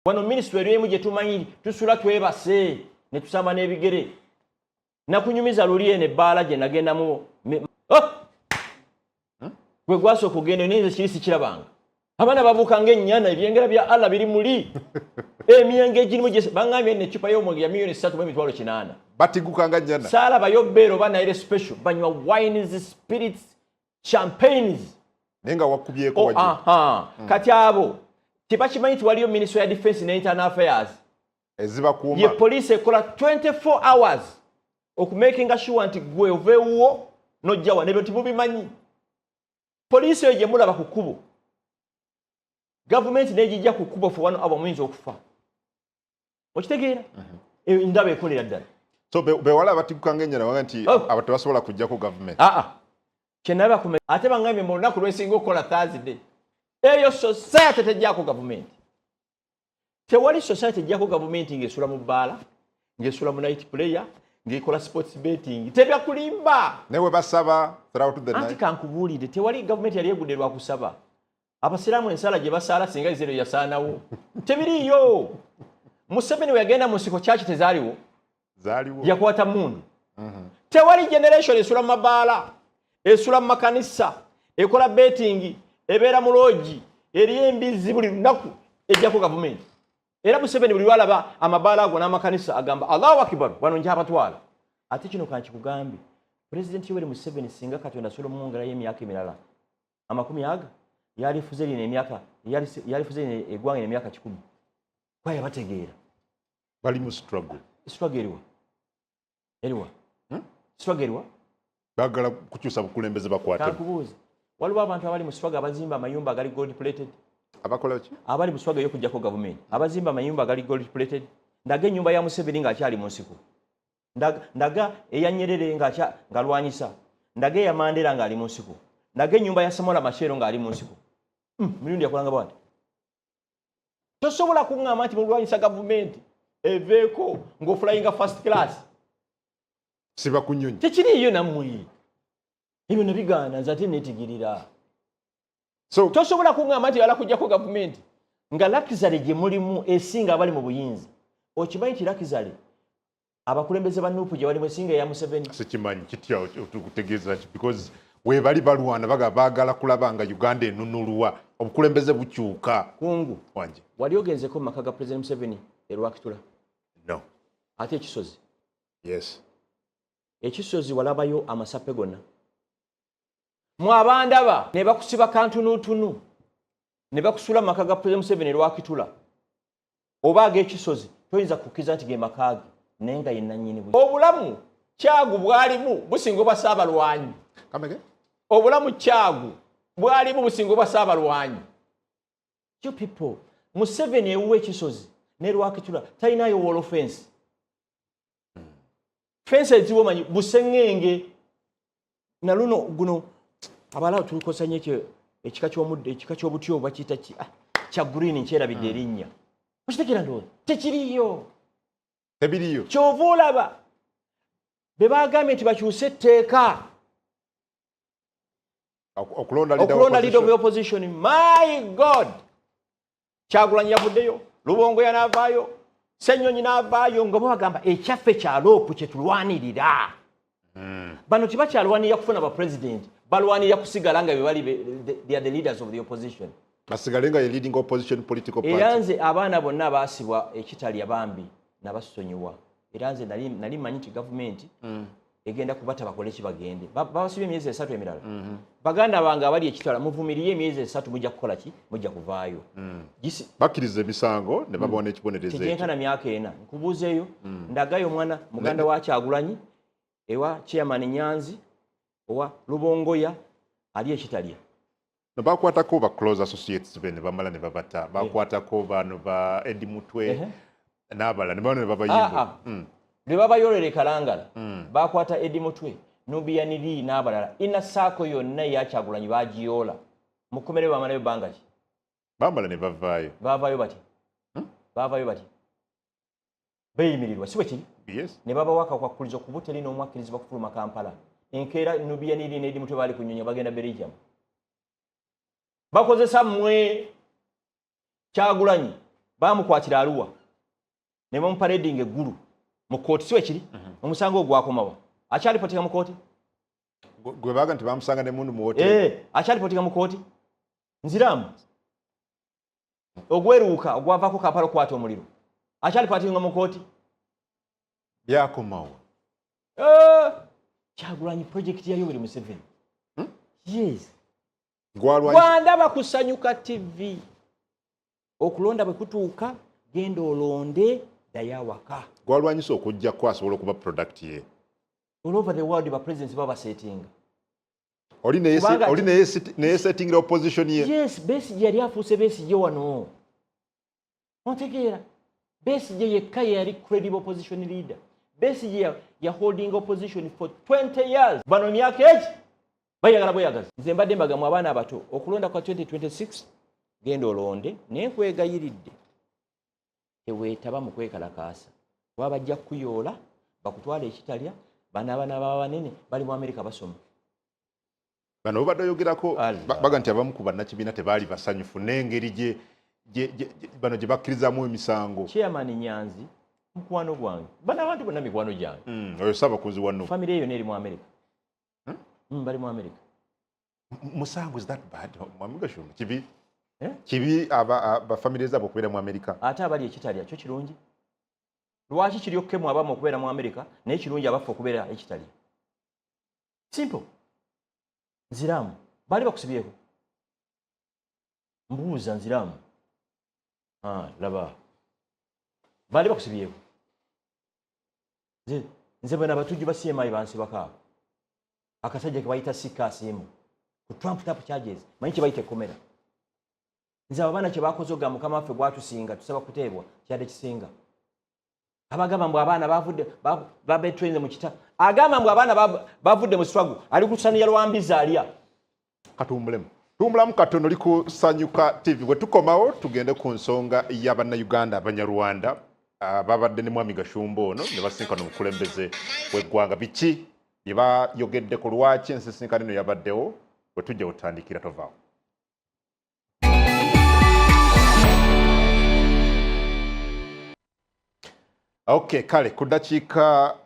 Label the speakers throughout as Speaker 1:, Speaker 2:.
Speaker 1: wano ministry emu gye tumanyi tusula twebase ne tusamba n'ebigere nakunyumiza luli ene bbaala gye nagendamu gwe gwasooka okugenda neze kirisi kirabanga abaana babuuka ng'ennyana ebyengera bya Allah biri muli emyenge egirimu gye bangambye n'eccupa y'omwenge ya milioni 3.8
Speaker 2: batiguka nga nnyana
Speaker 1: saalaba yobbeero banaire special banywa wines spirits champagnes
Speaker 2: nenga wakubyeko waje
Speaker 1: kati abo tibakimanyi nti waliyo ministry ya defense and internal affairs
Speaker 2: eziba kuuma
Speaker 1: ye police ekola 24 hours okumakinga sure nti gwe oveewo nojjawa nebyo timubimanyi police eyo gye mulaba ku kkubo gavumenti n'egijja ku kkubo fe wano abo muyinza okufa okitegeera ndaba ekolera ddala
Speaker 2: so bewala batiguka ng'ennyana wanga nti abo tebasobola kujjako gavumenti
Speaker 1: kyenaba kume ate bangambye mu lunaku lwesinga okukola Thursday eyo society tejjako gavumenti tewali society ejjako gavumenti ng'esula mu bbaala ng'esula mu night player ng'ekola sports betting tebyakulimba
Speaker 2: newe basaba throughout the night
Speaker 1: anti kankubuulire tewali gavumenti yali egudde lwa kusaba abasiraamu ensala gye basaala singa zero yasaanawo tebiriiyo Museveni we yagenda mu nsiko kyaki tezaaliwo yakwata mundu tewali generation esula mu mabaala esula mu makanisa ekola betting ebeera mu loogi eri embizi buli lunaku ejjako gavumenti era Museveni buli lwalaba amabaala ago n'amakanisa agamba Allahu Akbar wano nja abatwala ate kino kankikugambe President Yoweri Museveni singa Katonda asobola omwongera y'emyaka emirala amakumi aga yalifuze lino emyaka yalifuze eggwanga emyaka 10 kwa yabategeera
Speaker 2: bali mu struggle
Speaker 1: eriwa struggle
Speaker 2: bagala kukyusa bukulembeze bakwate
Speaker 1: kankubuuza waliwo abantu abali mu struggle abazimba amayumba agali gold plated
Speaker 2: abakola ki
Speaker 1: abali mu struggle y'okujjako gavumenti abazimba amayumba agali gold plated ndaga ennyumba ya Museveni ng'akyali mu nsiko ndaga eya Nyerere ng'alwanyisa ndaga eya Mandela ng'ali mu nsiko ndaga ennyumba ya Samola Machel ng'ali mu nsiko mirundi yakolanga bwati tosobola kuŋŋamba nti mulwanyisa gavumenti eveeko ng'ofulayinga first class
Speaker 2: siba kunyonyi
Speaker 1: tekiriiyo nammwe ebyo nabigaana nze ate neetigirira so tosobola kuŋŋamba nti yala kujjako gavumenti nga lakizale gye mulimu esinga abali mu buyinza okimanyi nti lakizale abakulembeze ba Nuupu gye bali mu esinga eya Museveni
Speaker 2: sikimanyi kitya okutegeeza ki because we bali balwana baagala kulaba nga Uganda enunulwa obukulembeze bukyuka
Speaker 1: kungu
Speaker 2: wanje
Speaker 1: wali ogenzeko mu maka ga President Museveni erwakitula
Speaker 2: no
Speaker 1: ate ekisozi
Speaker 2: yes
Speaker 1: ekisozi walabayo amasape gonna mu abandaba ne bakusiba kantunutunu ne bakusula mu maka ga President Museveni erwakitula oba ag'ekisozi toyinza kukkiriza nti ge makaage naye nga ye nannyini obulamu kyagu bwalimu businga obwa Ssaabalwanyi obulamu kyagu bwalimu businga obwa Ssaabalwanyi you people Museveni ewuwa ekisozi n'erwakitula talinayo wall fence fence eziwo manyi buseŋŋenge na luno guno abalawo tulikosa nnyo ekyo ekika ky'omuddo ekika ky'obuti oba kiyita kya green nkyerabidde erinnya okitegera ndowooza tekiriyo
Speaker 2: tebiriyo
Speaker 1: kyova olaba be baagambye nti bakyuse etteeka
Speaker 2: okulonda
Speaker 1: leader of the opposition my God Kyagulanyi yavuddeyo Lubongoya n'avaayo Ssenyonyi n'avaayo nga bagamba ekyaffe kya loopu kye tulwanirira bano tibakyalwanirira kufuna ba president balwanirira kusigala nga they are the leaders of the opposition
Speaker 2: basigale nga leading opposition political party
Speaker 1: era nze abaana bonna abaasibwa ekitali abambi nabasonyiwa era nze nali manyi nti gavumenti egenda kubata bakole kibagende babasibye emyezi 3 emirala baganda bange abali ekitala muvumiriye emyezi 3 mujja kukola ki mujja kuvaayo
Speaker 2: bakkiriza emisango ne babona ekibonerezo
Speaker 1: tegenkana myaka 4 nkubuuzeeyo ndagayo omwana muganda wa Kyagulanyi ewa chairman Nyanzi owa Lubongoya ali ekitalya
Speaker 2: bakwatako ba close associates bene bamala ne babata bakwatako bano ba Edi Mutwe n'abala ne bano ne babayimbo
Speaker 1: ne babayolere Kalangala bakwata Edi Mutwe Nubiya Nili n'abalala ina saako yonna ya Kyagulanyi bagiyola mukomere bamalayo bangaji
Speaker 2: bamala ne bavaayo
Speaker 1: bati bavaayo bati beyimirirwa siwe kiri
Speaker 2: yes
Speaker 1: ne baba waka kwakkuliza ku buteli n'omwakkiriza bakufuluma Kampala enkeera Nubiya Nili ne Edi Mutwe bali kunyonya bagenda Belgium bakozesa mmwe Kyagulanyi bamukwatira Arua ne bamuparading eggulu mu kooti siwe kiri omusango ogwakomawo akyalipotika mu kooti
Speaker 2: gwe baga nti bamusanga ne mundu mu hotel
Speaker 1: akyalipotika mu kooti nziramu ogweruuka ogwavaako kapalo kwata omuliro akyalipotinga mu kooti
Speaker 2: byakomawo
Speaker 1: Kyagulanyi project ya Yoweri Museveni yes
Speaker 2: gwalwandaba
Speaker 1: kusanyuka TV okulonda bwe kutuuka genda olonde dayawaka
Speaker 2: gwalwanyisa okujja kwasobola okuba product ye
Speaker 1: all over the world ba presidents baba setting
Speaker 2: oli ne setting opposition ye
Speaker 1: yes base yali afuse base ye wano ontegeera base ye yekka yali credible opposition leader base ye ya holding opposition for 20 years bano myaka eki bayagala bweyagaza nze mbadde mbagamu abaana abato okulonda kwa 2026 genda olonde nenkwegayiridde teweetaba mu kwekalakaasa kuba bajja kuyoola bakutwala ekitalya banaabana banene bali mu Amerika basoma
Speaker 2: bano obadde oyogerako baga nti abamu ku bannakibiina tebaali basanyufu n'engeri bano gye bakkirizamu emisango
Speaker 1: chairman Nyanzi mukwano gwange bana abantu bonna mikwano gyange
Speaker 2: oyo Ssaabakunzi wano
Speaker 1: family eyo neeri mu Amerika bali mu Amerika
Speaker 2: musango is that bad mwamiga shumu kibi aba family zabo okubeera mu Amerika
Speaker 1: ate abali ekitalya kyo kirungi lwaki kiri okkemu abamu okubeera mu Amerika naye kirungi abafu okubeera ekitalya simple nziramu bali bakusibyeko mbuuza nziramu laba bali bakusibyeko nze bana batujju ba CMI bansibako akasajja ke bayita sikasimu ku Trump tap charges manyi kye bayita ekkomera nze abaana kye bakoze oga mukama waffe gwatusinga tusaba kuteebwa kyadde kisinga abagamba mbu abaana babetrainze mu kita agamba mbu abaana bavudde mu struggle ali kusanira lwambiza alya
Speaker 2: tumbulamu katono likusanyuka TV bwe tukomawo tugende ku nsonga y'Abannayuganda Abanyarwanda babadde ne Mwami Gashumba ono ne basinkana omukulembeze w'eggwanga biki bye bayogedde ku lwaki ensisinkano eno yabaddewo bwe tujja otandikira tovaawo Okay, kale ku ddakiika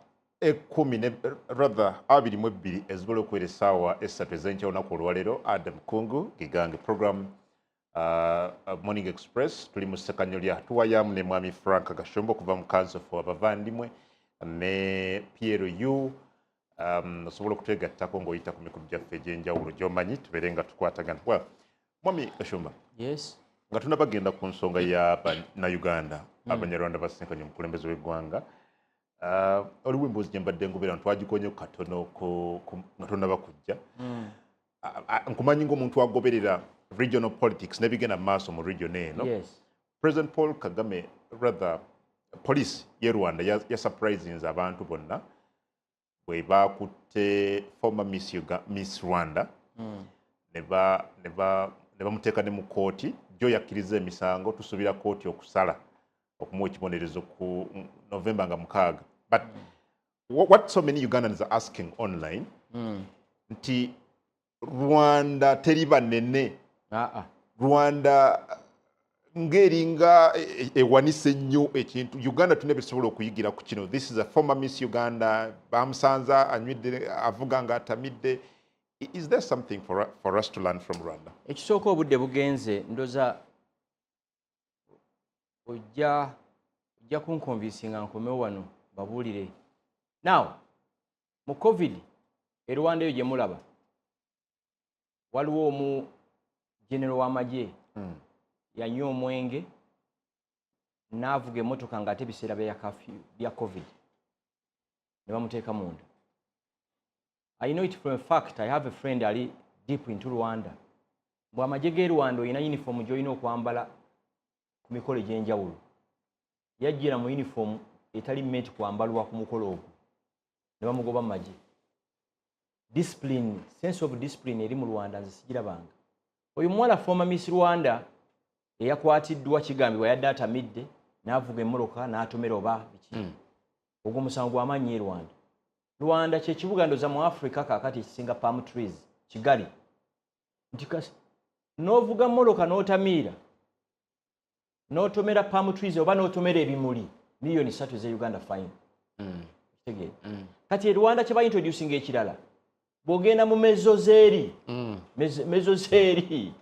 Speaker 2: 22 ezisobola okuwera essaawa 3 ez'enkya olunaku olwaleero Adam Kungu gigange program Morning Express tuli mu ssekanyolya tuwayamu ne Mwami Frank Gashumba okuva mu Council for Abavandimwe ne Pierre Yu osobola okutwegattako ng'oyita ku mikulu gyaffe egy'enjawulo gy'omanyi tubeere nga tukwatagana Mwami Gashumba
Speaker 1: yes
Speaker 2: nga tunabagenda ku nsonga y'Abannayuganda Abanyarwanda basinkanye omukulembeze w'eggwanga oliwo emboozi gye mbadde ngobeera twagikonye katono nga tonnabakujja nkumanyi ng'omuntu agoberera regional politics n'ebigenda maaso mu region eno President Paul Kagame rather police y'e Rwanda yasurprisinze abantu bonna bwe bakutte former Miss Rwanda ne bamuteeka ne mu kooti jo yakkiriza emisango tusuubira kooti okusala okumuwa ekibonerezo ku November nga 6 but what so many Ugandans are asking online nti Rwanda teri banene Rwanda ngeringa ewanise nnyo ekintu Uganda tunebe tusobola okuyigira ku kino this is a former Miss Uganda bamusanza anywidde avuga nga atamidde is there something for us to learn from Rwanda
Speaker 1: ekisooka obudde bugenze ndoza ojja kunkonvinsinga nkomewo wano babuulire now mu covid Rwanda eyo gye mulaba waliwo omu general w'amagye yanywa omwenge n'avuga emmotoka ng'ate ebiseera bya covid ne bamuteeka munda I know it from a fact. I have a friend ali deep into Rwanda. Bwa amagye Rwanda oyina uniform gy'olina okwambala ku mikolo egy'enjawulo. Yajjira mu uniform etali meet kwambalwa ku mukolo ogwo. Ne bamugoba mu magye. Discipline, sense of discipline eri mu Rwanda nzisirabanga. Oyo muwala former Miss Rwanda eyakwatiddwa kigambibwa yadde atamidde n'avuga emmoloka n'atomera oba biki. Ogwo musango gw'amaanyi e Rwanda. Rwanda kye kibuga ndoza mu Africa kakati kisinga palm trees Kigali nti kasi novuga moloka n'otamiira n'otomera palm trees oba n'otomera ebimuli miliyoni 3 ze Uganda fine. Tegere. Kati Rwanda kye introducing ekirala. Bogenda mu mezozeri. Mezozeri.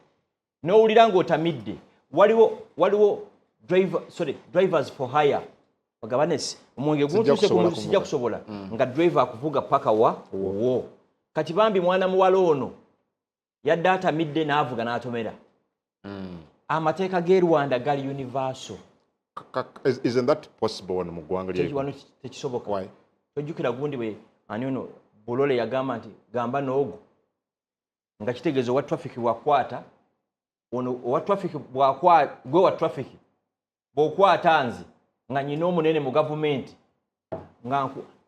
Speaker 1: N'owulira ng'otamidde. Waliwo drivers for hire. Bagabanesi. Omwenge guntuse ku sijja kusobola. Nga driver akuvuga paka wo. Kati bambi mwana muwala ono yadde atamidde n'avuga n'atomera. Amateeka g'e Rwanda gali universal.
Speaker 2: Isn't that possible wano mu ggwanga lya
Speaker 1: Uganda? Tekisoboka. Why? Tojjukira gundi bwe ani ono Bolole yagamba nti gamba n'ogo nga kitegeeza owa traffic bwakwata ono owa traffic gwe wa traffic bw'okwata nze nga nyina omunene mu gavumenti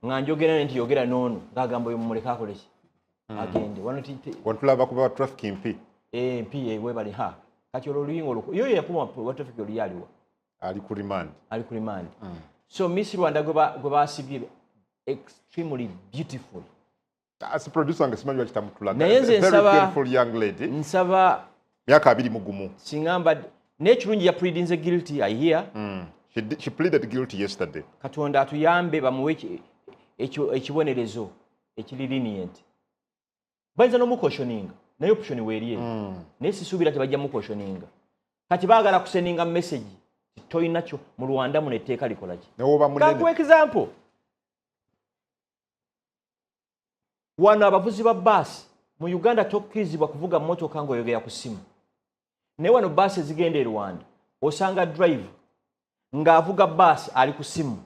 Speaker 1: nga njogera nti yogera n'ono ng'agamba oyo mumuleka akole ki agende
Speaker 2: wantulaba kuba wa traffic mpi
Speaker 1: mpi webali ha kati olwo oluyingo olwo yo yakuma wa traffic oli yaliwa
Speaker 2: ali ku remand. So
Speaker 1: Miss Rwanda gwe baasibye extremely beautiful.
Speaker 2: As a producer ngesimanyi wakitamutulaga.
Speaker 1: Naye nze nsaba
Speaker 2: beautiful young lady.
Speaker 1: Nsaba
Speaker 2: myaka 20
Speaker 1: singamba n'ekirungi ya pleading guilty I hear.
Speaker 2: She pleaded guilty yesterday.
Speaker 1: Katonda atuyambe bamuwe ekibonerezo ekiri lenient. Bayinza n'omucautioning naye option weeriye. Naye sisuubira tebajja mucautioning. Kati baagala kuseninga message toyina kyo mu Rwanda muno etteeka likola ki? Kwa example wana abavuzi ba bus mu Uganda tokkirizibwa kuvuga mmotoka ng'oyogera ku simu. Naye wano bus ezigenda e Rwanda osanga drive ng'avuga bus ali ku simu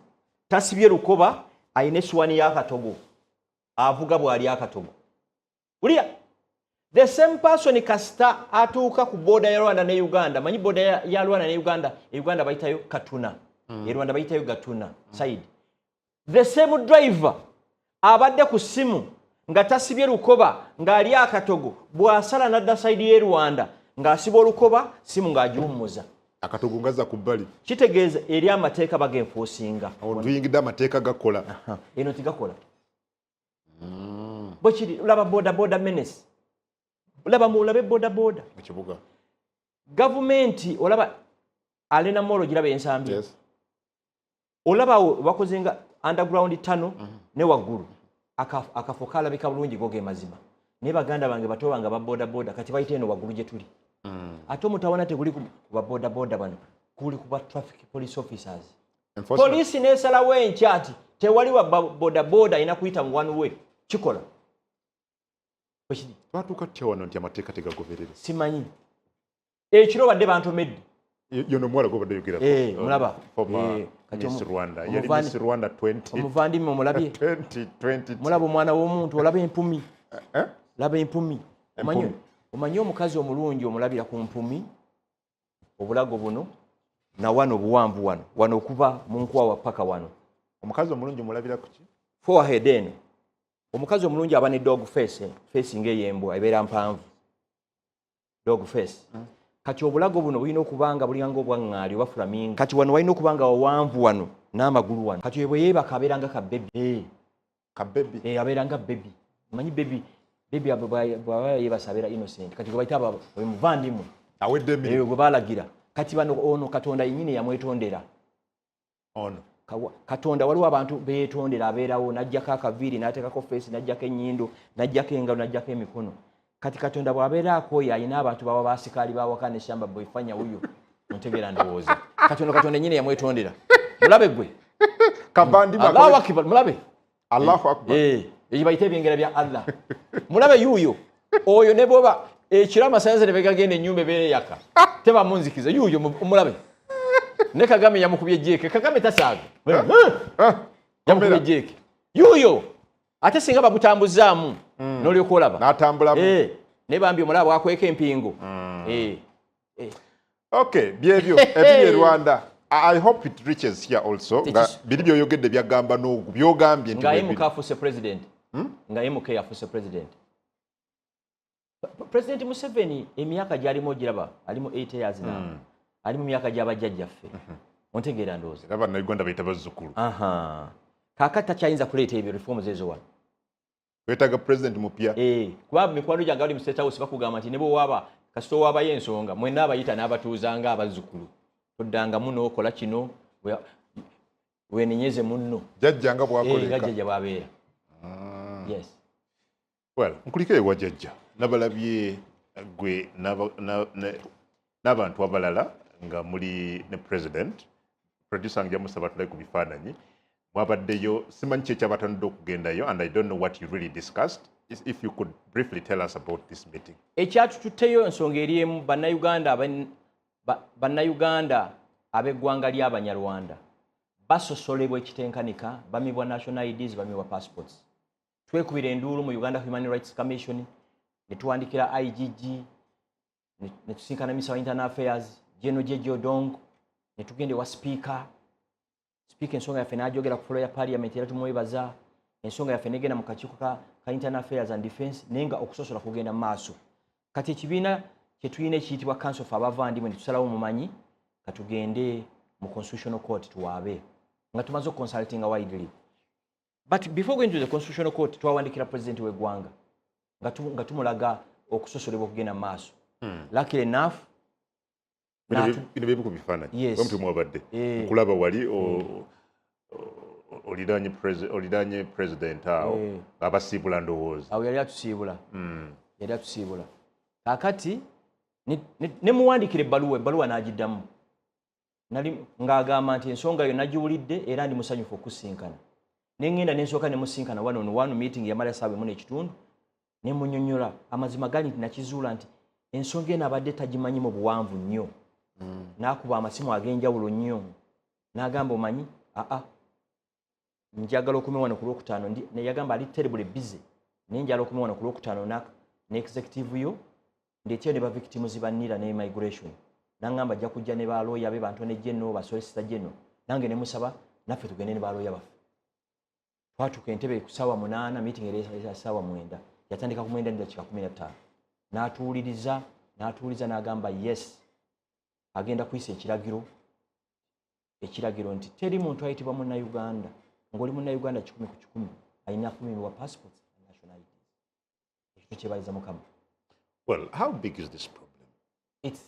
Speaker 1: tasibye lukoba ayina essuwani y'akatogo avuga bw'ali akatogo. Uliya the same person kasita atuuka ku boda ya Rwanda ne Uganda. Manyi boda ya Rwanda ne Uganda, Uganda bayitayo Katuna, e Rwanda bayitayo Gatuna side. The same driver abadde ku simu nga tasibye lukoba ng'ali akatogo bw'asala n'adda side y'e Rwanda ng'asiba olukoba simu ng'agiwummuza
Speaker 2: akatogo ngaza ku bbali.
Speaker 1: Kitegeeza eri amateeka bagenfoosinga.
Speaker 2: Tuyingidde amateeka gakola.
Speaker 1: Eno tigakola. Bwe kiri laba boda menace. Olabe boda
Speaker 2: mu kibuga
Speaker 1: gavumenti olaba Alina molo girabe ensambi.
Speaker 2: Yes.
Speaker 1: Olaba bakozenga underground tunnel ne waggulu akafoka alabika bulungi goge mazima ne baganda bange bato banga ba boda kati bayite eno waggulu gye tuli. Ate omutawana teguli ku ba boda bano kuli ku ba traffic police officers. Police nesalawo enkyati tewali wa boda ina kuyita mu one way kikola.
Speaker 2: Twatuuka tutya wano nti amateeka tegagoberera?
Speaker 1: Simanyi. Ekiro badde bantomedde.
Speaker 2: Yono mwala gobadde yogera.
Speaker 1: Mulaba.
Speaker 2: Miss Rwanda. Yali Miss Rwanda 20.
Speaker 1: Omuvandi mulabye.
Speaker 2: 2020.
Speaker 1: Mulaba omwana w'omuntu olaba empumi. Laba empumi. Omanyi omukazi omulungi omulabira ku mpumi obulago buno na wano buwanvu wano okuva mu nkwawa paka wano.
Speaker 2: Omukazi omulungi omulabira ku ki?
Speaker 1: Forehead eno. Omukazi omulungi aba ne dog face, facing eyembwa ebeera mpanvu. Dog face. Kati obulago buno bulina okubanga bulyango obwaŋŋaali oba flamingo. Kati wano walina okubanga wawanvu wano n'amagulu wano. Kati bwe yeebaka abeeranga ka baby.
Speaker 2: Ka baby?
Speaker 1: Abeeranga baby. Manyi baby bw'aba yeebasa abeera innocent. Kati gwe bayita muvandimu.
Speaker 2: Awedde emirimu.
Speaker 1: Gwe baalagira. Kati bano ono Katonda yennyini yamwetondera.
Speaker 2: Ono.
Speaker 1: Katonda waliwo abantu beetondera abeerawo n'ajjako akaviiri n'ateekako face n'ajjako ennyindo n'ajjako engalo n'ajjako emikono. Kati Katonda bw'abeeraako oyo alina abantu baba baasikaali bawaka ne shamba bwefanya wuyo ntegeera ndowooza. Katonda yennyini yamwetondera. Mulabe gwe. Allahu Akbar. Mulabe.
Speaker 2: Allahu Akbar.
Speaker 1: Ebyo bayita ebyengera bya Allah. Mulabe yuuyo. Oyo ne bwoba ekiro amasannyalaze ne begagenda ennyumba ebeera eyaka. Tebamunzikiza yuuyo mulabe. Ne Kagame yamukubye jeke. Kagame tasaaga. Yamukubye jeke. Yuyo. Ate singa babutambuzaamu. N'olyoka olaba.
Speaker 2: N'atambulamu.
Speaker 1: Ne bambi omulaba bwakweka empingo.
Speaker 2: Okay, byebyo ebiri e Rwanda. I hope it reaches here also. Biri byoyogedde byagamba n'ogu byogambye nti
Speaker 1: ngaye mukafuse president. Ngaye muke yafuse president. President Museveni emyaka gy'alimu ogiraba alimu 8 years now. Ali mu myaka gy'abajjajjaffe. Ontegeera ndowooza.
Speaker 2: Era bannayuganda bayita bazzukulu.
Speaker 1: Kaakati takyayinza kuleeta ebyo reforms ezo wano.
Speaker 2: Weetaaga president mupya.
Speaker 1: Kuba mikwano gyange abali mu State House bakugamba nti ne bwe waaba kasita owaabayo ensonga mwenna abayita n'abatuuza ng'abazzukulu. Toddanga muno okola kino wenenyeze munno.
Speaker 2: Jajjanga bwakoleka.
Speaker 1: Jajja bwabeera. Yes.
Speaker 2: Well, nkuliko ewa jajja. Nabalabye gwe n'abantu abalala nga muli ne president. Producer nja musaba tuleke ku bifaananyi. Mwabaddeyo simanyi kye kyabatandudde okugendayo and I don't know what you really discussed. If you could briefly tell us about this meeting.
Speaker 1: Ekyatututteyo ensonga eri emu bannayuganda ab'eggwanga ly'Abanyarwanda basosolebwa ekitenkanika bamibwa national IDs bamibwa passports. Twekubira enduulu mu Uganda Human Rights Commission ne tuwandikira IGG ne tusinkana Minister wa Internal Affairs General Jeje Odong ne tugende wa speaker ensonga yaffe n'ajogera ku floor ya parliament era tumwebaza ensonga yaffe negenda mu kakiiko ka Internal Affairs and Defense nenga okusosola kugenda mu maaso. Kati ekibiina kye tulina ekiyitibwa Council of Abavandimwe ne tusalawo mumanyi katugende mu Constitutional Court tuwaabe nga tumaze consulting widely. But before going to the Constitutional Court twawandikira president w'eggwanga nga tumulaga okusosolebwa okugenda mu maaso. Luckily enough
Speaker 2: bino bebuko bifaananyi bamutu mwabadde nkulaba wali olidanye president awo abasiibula ndowooza
Speaker 1: awo yali atusiibula kakati ne muwandikira ebbaluwa n'agiddamu nali ng'agamba nti ensonga yo nagiwulidde era ndi musanyufu okusinkana ne ngenda ne nsooka ne musinkana one meeting yamala essaawa emu n'ekitundu ne munnyonnyola amazima gali nti nakizuula nti ensonga eno abadde tagimanyi mu buwanvu nnyo n'akuba amasimu ag'enjawulo nnyo n'agamba omanyi njagala okumi wano ku Lwokutaano ne yagamba ali terribly busy naye njagala okumi wano ku Lwokutaano ne executive yo ndeetyo ne bavictims bannira ne immigration n'angamba ajja kujja ne balooya be Bantone General ba Solicitor General nange ne musaba naffe tugende ne balooya baffe twatuka entebe ku ssaawa 8 meeting era ssaawa 9 yatandika ku 9:15 n'atuwuliriza n'agamba yes agenda kuyisa ekiragiro nti teri muntu ayitibwa munnayuganda ng'oli munnayuganda 100 ku 100 alina kumibwa passports and national IDs. Ekyo kyebaliza Mukama.
Speaker 2: Well, how big is this problem?
Speaker 1: It's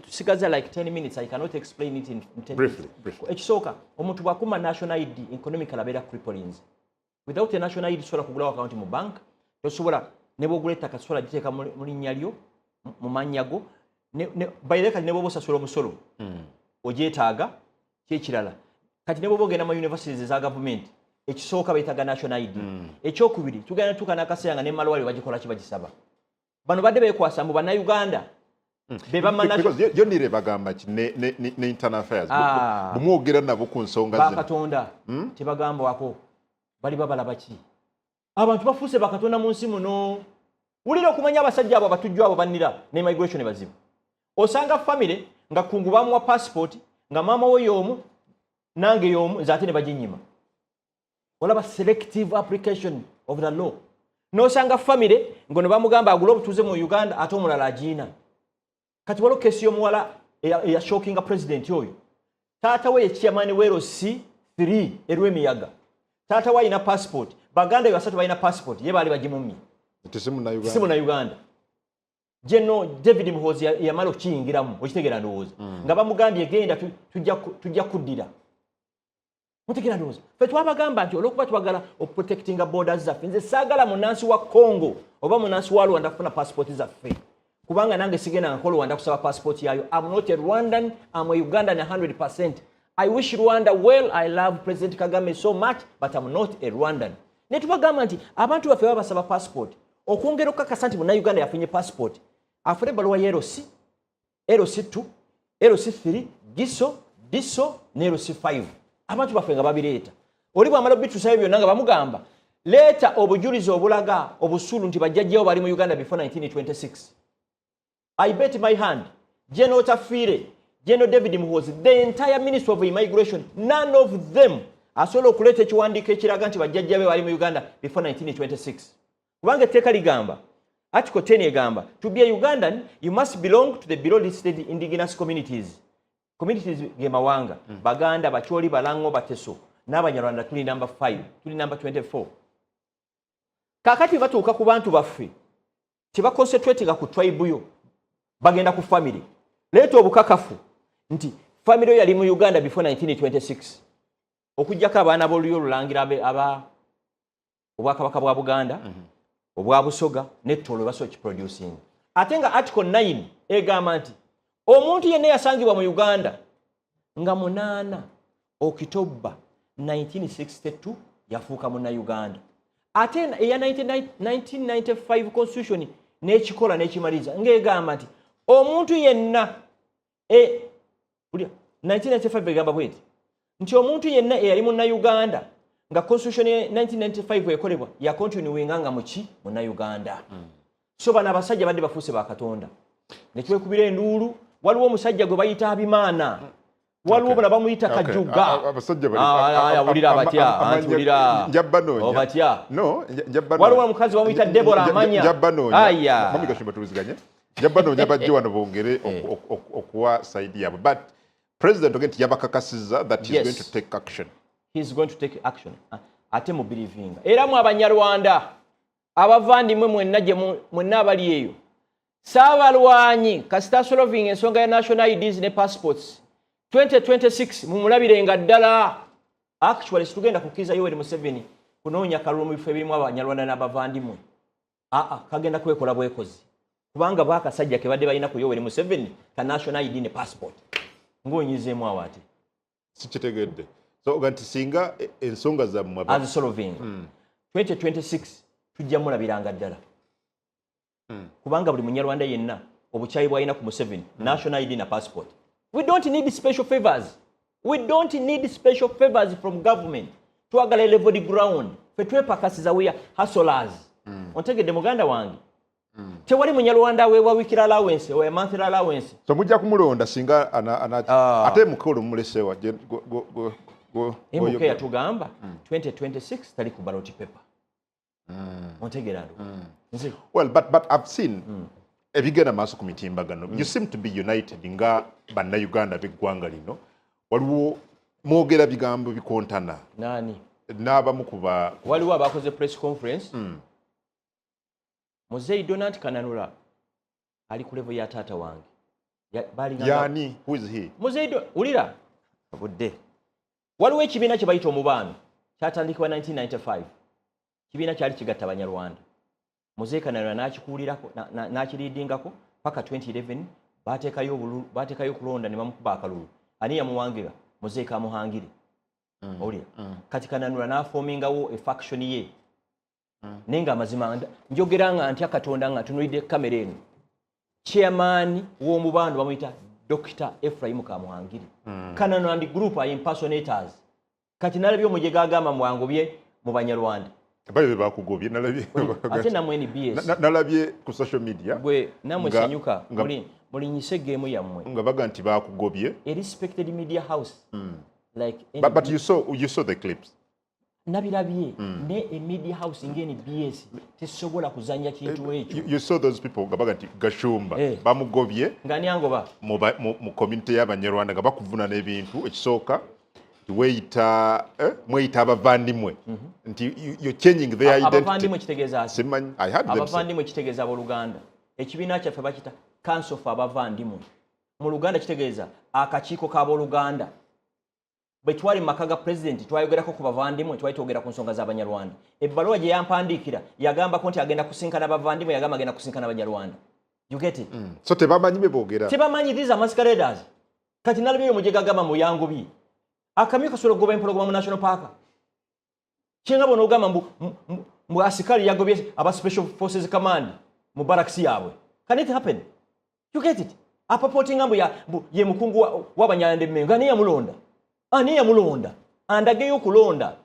Speaker 1: tusigaza like 10 minutes. I cannot explain it in 10
Speaker 2: briefly.
Speaker 1: Ekisooka omuntu bw'akuma national ID economical abeera crippling. Without a national ID tosobola kugulawo account mu bank, tosobola ne bw'ogula ettaka tosobola giteeka mu linnya lyo mu mannya go. Bayireka ne bw'oba osasula omusolo ogyetaaga kyekirala. Kati ne bw'oba ogenda mu universities eza gavumenti ekisooka bayitaaga national ID. Ekyokubiri tugenda tuuka n'akaseera nga ne malwaliro bagikola ki bagisaba. Bano badde beekwasa mu bannayuganda
Speaker 2: yonire bagamba ki ne Internal Affairs bumwogera nabo ku nsonga zino
Speaker 1: bakatonda tebagambwako bali babalaba ki abantu bafuuse bakatonda mu nsi muno wulira okumanya abasajja abo abatujju abo bannira ne immigration bazibu osanga family nga kungu bamuwa passport nga maama we y'omu nange y'omu nze ate ne baginyima olaba selective application of the law n'osanga family ngono bamugamba agula obutuuze mu Uganda ate omulala agiina kati waliwo kesi y'omuwala eyashookinga president oyo taata we ye chairman w'erosi 3 erw'emiyaga taata we alina passport baganda basatu balina passport ye baali bagimumye si munnayuganda General David Muhoozi yamala okukiyingiramu okitegeera ndowooza nga bamugambye genda tujja kuddira mutegeera ndowooza ffe twabagamba nti olw'okuba twagala okuprotectinga borders zaffe nze saagala munnansi wa Congo oba munnansi wa Rwanda kufuna passport zaffe kubanga nange sigenda nkola Rwanda kusaba passport yayo. I'm not a Rwandan, I'm a Ugandan 100%. I wish Rwanda well, I love President Kagame so much, but I'm not a Rwandan. Ne tubagamba nti abantu baffe babasaba passport okwongera okukakasa nti munnayuganda yafunye passport afune ebbaluwa y'erosi erosi 2 erosi 3 diso ne erosi 5 abantu baffe nga babireeta oli bw'amala obituusayo byonna nga bamugamba leeta obujulizi obulaga obusuulu nti bajjajjawo bali mu Uganda before 1926. I bet my hand, General Tafire, General David Muhoozi, the entire Ministry of Immigration, none of them asobola okuleeta ekiwandiiko ekiraga nti bajjajja be bali mu Uganda before 1926. Kubanga etteeka ligamba, Article 10 egamba, to be a Ugandan, you must belong to the below listed indigenous communities. Communities ge mawanga, Baganda, Bacholi, Balango, Bateso, n'Abanyarwanda tuli number 5, tuli number 24. Kakati batuuka ku bantu baffe, tebaconcentratinga ku tribe yo, bagenda ku family. Leeta obukakafu nti family yali mu Uganda before 1926 okujjako abaana b'olulyo lulangira obwakabaka bwa Buganda obwa Busoga n'ettolo baso kiproducing ate nga article 9 egamba nti omuntu yenna yasangibwa mu Uganda nga 8 Okitoba 1962 yafuuka munna Uganda ate eya 1995 constitution n'ekikola n'ekimaliza ng'egamba nti omuntu yenna 1995 egamba bweti nti omuntu yenna eyali munna Uganda nga constitution 1995 ekolebwa ya continuing nga muki munna Uganda so bana abasajja badde bafuuse ba Katonda ne twekubira enduulu waliwo omusajja gwe bayita Abimaana waliwo bana bamuyita Kajuga
Speaker 2: abasajja bali
Speaker 1: awulira batya antulira
Speaker 2: njabbanoonya
Speaker 1: obatya
Speaker 2: no njabbanoonya
Speaker 1: waliwo omukazi bamuyita Deborah Amanya
Speaker 2: njabbanoonya mami gashimba tuliziganye njabbanoonya bajje wano bongere okuwa side yabwe but president ogenti yabakakasiza that he is going to take action.
Speaker 1: He is going to take action. Ate mu believing. Era mu Abanyarwanda abavandimwe mwenna abali eyo. Saabalwanyi kasita solving ensonga ya national IDs ne passports. 2026 mumulabirenga ddala. Actually situgenda kukiza Yoweri Museveni kunoonya kalulu mu bifo ebirimu Abanyarwanda n'abavandimwe. Kagenda kwekola bwekozi. Kubanga bakasajja ke badde balina ku Yoweri Museveni ka national ID ne passport. Ng'onyizeemu awati.
Speaker 2: Sikitegedde. So ganti singa ensonga za mmwe
Speaker 1: as solving 2026 tujja mulabiranga ddala kubanga buli munyarwanda yenna obukyayi bwalina ku Museveni national ID na passport. We don't need special favors. We don't need special favors from government. Twagala level the ground. Fe twepakasiza we hustlers. Ontegedde muganda wange. Tewali munyarwanda we wikira allowance we monthly allowance.
Speaker 2: So mujja kumulonda singa ate mukolo mulesewa
Speaker 1: Mbuke yatugamba 2026 tali ku ballot paper. Ontegerando.
Speaker 2: Well, but I've seen ebigenda maaso ku mitimbagano. You seem to be united nga banna Uganda b'eggwanga lino. Waliwo mwogera bigambo bikontana.
Speaker 1: Nani?
Speaker 2: N'aba mukuba
Speaker 1: waliwo abakoze press conference. Muzeyi Donald Kananula ali ku level ya taata wange.
Speaker 2: Yani, who is he?
Speaker 1: Muzeyi ulira abudde. Waliwo ekibiina kye bayita omubaano kyatandikibwa 1995 kibiina kyali kigatta Abanyarwanda Muzeyi Kananula n'akikuulirako n'akiriidingako paka 2011 bateekayo kulonda ne bamukuba akalulu ani yamuwangira Muzeyi Kamuhangire olya kati Kananula n'afoomingawo efaction ye nenga amazima njogera nga ntya Katonda nga tunulidde kamera eno chairman w'omubaano bamuyita Dr. Ephraim Kamuhangire. Kananula and group are impersonators. Kati nalabye omujega agamba mwangobye mu Banyarwanda.
Speaker 2: Bayo bakugobye nalabye.
Speaker 1: Ate namwe ni BS.
Speaker 2: Nalabye ku social media.
Speaker 1: Gwe namwe sanyuka muri nyise game yammwe.
Speaker 2: Nga baga nti bakugobye.
Speaker 1: A respected media house. Like
Speaker 2: but you saw the clips.
Speaker 1: Nabirabye ne a media house ngeni BS tesobola kuzanya kintu ekyo.
Speaker 2: You saw those people gabaga nti gashumba bamugobye
Speaker 1: ngani angoba
Speaker 2: mu community y'Abanyarwanda nga bakuvuna n'ebintu ekisooka weyita mweyita abavandimwe nti you're changing their identity.
Speaker 1: Abavandimwe kitegeeza asi.
Speaker 2: I had them.
Speaker 1: Abavandimwe kitegeeza Oluganda. Ekibiina kyaffe bakita Council of Abavandimwe. Mu Luganda kitegeeza akakiiko k'Abooluganda. Bwe twali makaga president twayogerako ku bavandimwe twayitogera ku nsonga z'Abanyarwanda. Ebbaluwa gye yampandikira yagamba ko nti agenda kusinkana abavandimwe yagamba agenda kusinkana Abanyarwanda. You get it?
Speaker 2: So tebamanyi beboogera.
Speaker 1: Tebamanyi these are masqueraders. Kati nalabye omujega agamba mu yangubi. Akamyu kasobola kugoba empologoma mu National Park. Kinga bono ogamba mu asikali yagobye aba Special Forces Command mu barracks yaabwe. Can it happen? You get it? Apapoti ngambo ye mukungu w'Abanyarwanda emmenga ani yamulonda? Ani yamulonda? Andageyo kulonda.